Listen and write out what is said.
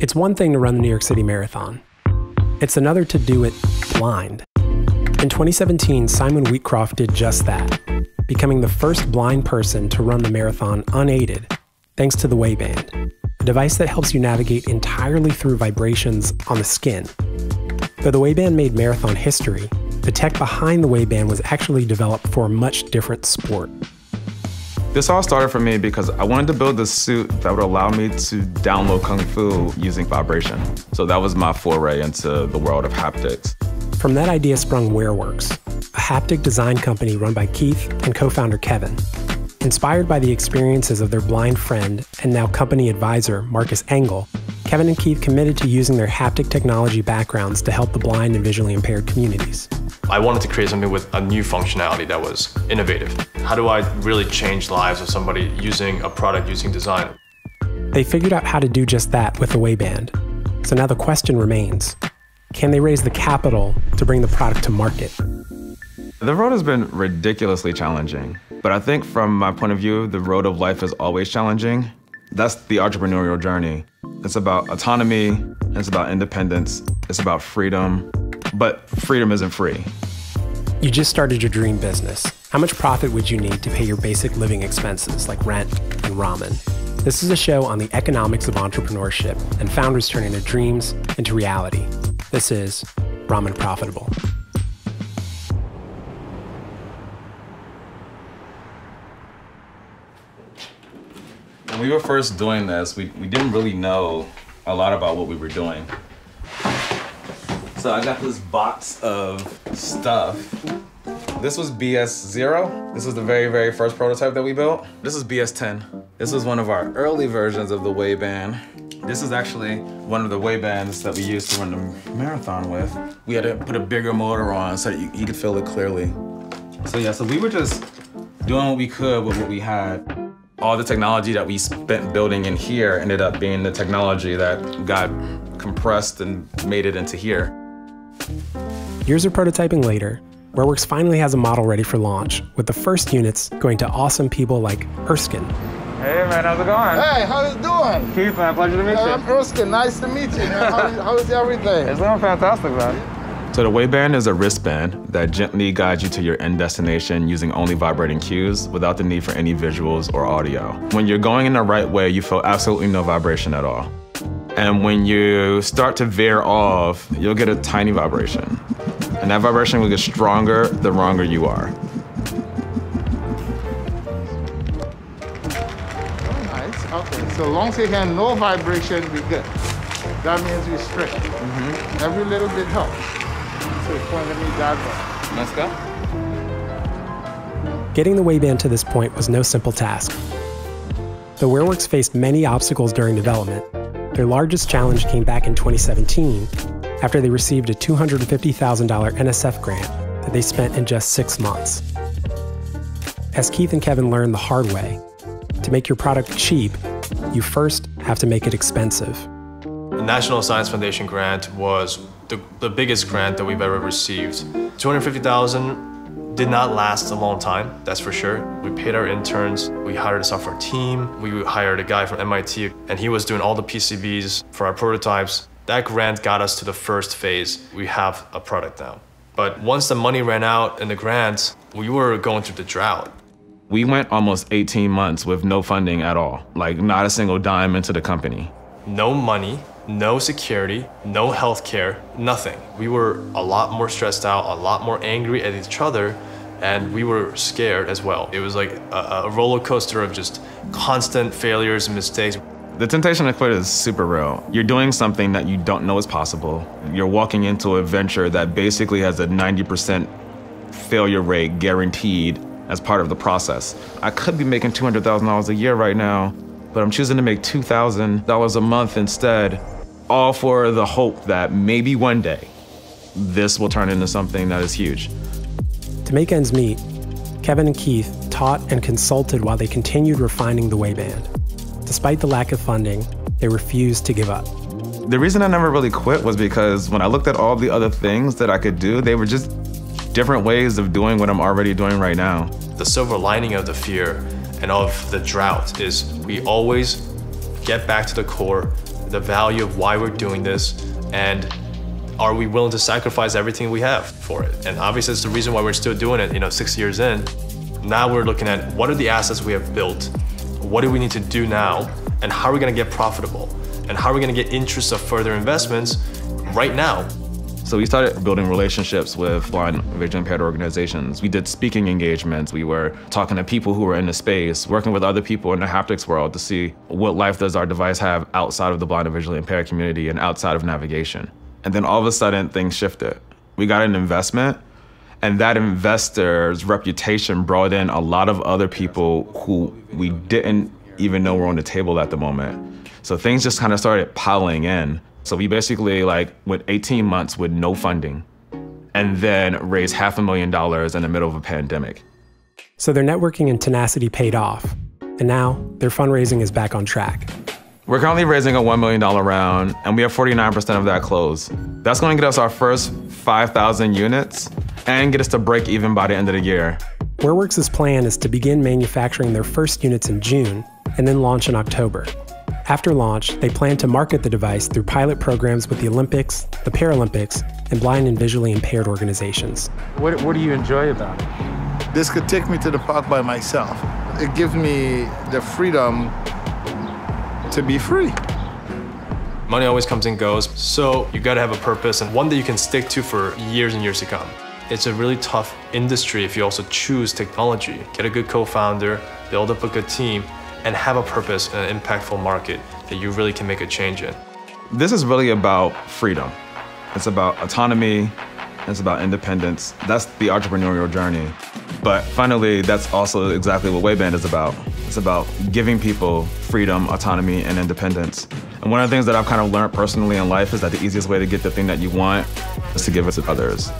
It's one thing to run the New York City Marathon. It's another to do it blind. In 2017, Simon Wheatcroft did just that, becoming the first blind person to run the marathon unaided, thanks to the Wayband, a device that helps you navigate entirely through vibrations on the skin. Though the Wayband made marathon history, the tech behind the Wayband was actually developed for a much different sport. This all started for me because I wanted to build a suit that would allow me to download Kung Fu using vibration. So that was my foray into the world of haptics. From that idea sprung WearWorks, a haptic design company run by Keith and co-founder Kevin. Inspired by the experiences of their blind friend and now company advisor, Marcus Engel, Kevin and Keith committed to using their haptic technology backgrounds to help the blind and visually impaired communities. I wanted to create something with a new functionality that was innovative. How do I really change the lives of somebody using a product, using design? They figured out how to do just that with the Wayband. So now the question remains, can they raise the capital to bring the product to market? The road has been ridiculously challenging, but I think from my point of view, the road of life is always challenging. That's the entrepreneurial journey. It's about autonomy, it's about independence, it's about freedom, but freedom isn't free. You just started your dream business. How much profit would you need to pay your basic living expenses like rent and ramen? This is a show on the economics of entrepreneurship and founders turning their dreams into reality. This is Ramen Profitable. When we were first doing this, we didn't really know a lot about what we were doing. So I got this box of stuff. This was BS0. This was the very, very first prototype that we built. This is BS10. This was one of our early versions of the Wayband. This is actually one of the Waybands that we used to run the marathon with. We had to put a bigger motor on so that you could feel it clearly. So yeah, so we were just doing what we could with what we had. All the technology that we spent building in here ended up being the technology that got compressed and made it into here. Years of prototyping later, WearWorks finally has a model ready for launch, with the first units going to awesome people like Erskine. Hey man, how's it going? Hey, how you doing? Keith, man, pleasure to meet you. I'm Erskine, nice to meet you, man. How is everything? It's going fantastic, man. So the Wayband is a wristband that gently guides you to your end destination using only vibrating cues without the need for any visuals or audio. When you're going in the right way, you feel absolutely no vibration at all. And when you start to veer off, you'll get a tiny vibration. And that vibration will get stronger the wronger you are. Oh, nice. Okay, so long as you have no vibration, we're good. That means we're straight. Every little bit helps. So you point at me that way. Let's go. Getting the Wayband to this point was no simple task. Though WearWorks faced many obstacles during development, their largest challenge came back in 2017 after they received a $250,000 NSF grant that they spent in just 6 months. As Keith and Kevin learned the hard way, to make your product cheap, you first have to make it expensive. The National Science Foundation grant was the biggest grant that we've ever received. $250,000 did not last a long time, that's for sure. We paid our interns, we hired a software team, we hired a guy from MIT, and he was doing all the PCBs for our prototypes. That grant got us to the first phase. We have a product now. But once the money ran out in the grant, we were going through the drought. We went almost 18 months with no funding at all, like not a single dime into the company. No money, no security, no healthcare, nothing. We were a lot more stressed out, a lot more angry at each other, and we were scared as well. It was like a roller coaster of just constant failures and mistakes. The temptation to quit is super real. You're doing something that you don't know is possible. You're walking into a venture that basically has a 90% failure rate guaranteed as part of the process. I could be making $200,000 a year right now, but I'm choosing to make $2,000 a month instead, all for the hope that maybe one day this will turn into something that is huge. To make ends meet, Kevin and Keith taught and consulted while they continued refining the Wayband. Despite the lack of funding, they refused to give up. The reason I never really quit was because when I looked at all the other things that I could do, they were just different ways of doing what I'm already doing right now. The silver lining of the fear and of the drought is we always get back to the core, the value of why we're doing this, and are we willing to sacrifice everything we have for it? And obviously it's the reason why we're still doing it, 6 years in. Now we're looking at what are the assets we have built? What do we need to do now? And how are we gonna get profitable? And how are we gonna get interest of further investments right now? So we started building relationships with blind visually impaired organizations. We did speaking engagements. We were talking to people who were in the space, working with other people in the haptics world to see what life does our device have outside of the blind and visually impaired community and outside of navigation. And then all of a sudden things shifted. We got an investment, and that investor's reputation brought in a lot of other people who we didn't even know were on the table at the moment. So things just kind of started piling in. So we basically went 18 months with no funding and then raised $500,000 in the middle of a pandemic. So their networking and tenacity paid off, and now their fundraising is back on track. We're currently raising a $1 million round, and we have 49% of that closed. That's going to get us our first 5,000 units and get us to break even by the end of the year. WearWorks' plan is to begin manufacturing their first units in June and then launch in October. After launch, they plan to market the device through pilot programs with the Olympics, the Paralympics, and blind and visually impaired organizations. What do you enjoy about it? This could take me to the park by myself. It gives me the freedom to be free. Money always comes and goes, so you gotta have a purpose and one that you can stick to for years and years to come. It's a really tough industry if you also choose technology. Get a good co-founder, build up a good team, and have a purpose in an impactful market that you really can make a change in. This is really about freedom. It's about autonomy, it's about independence. That's the entrepreneurial journey. But finally, that's also exactly what Wayband is about. It's about giving people freedom, autonomy, and independence. And one of the things that I've kind of learned personally in life is that the easiest way to get the thing that you want is to give it to others.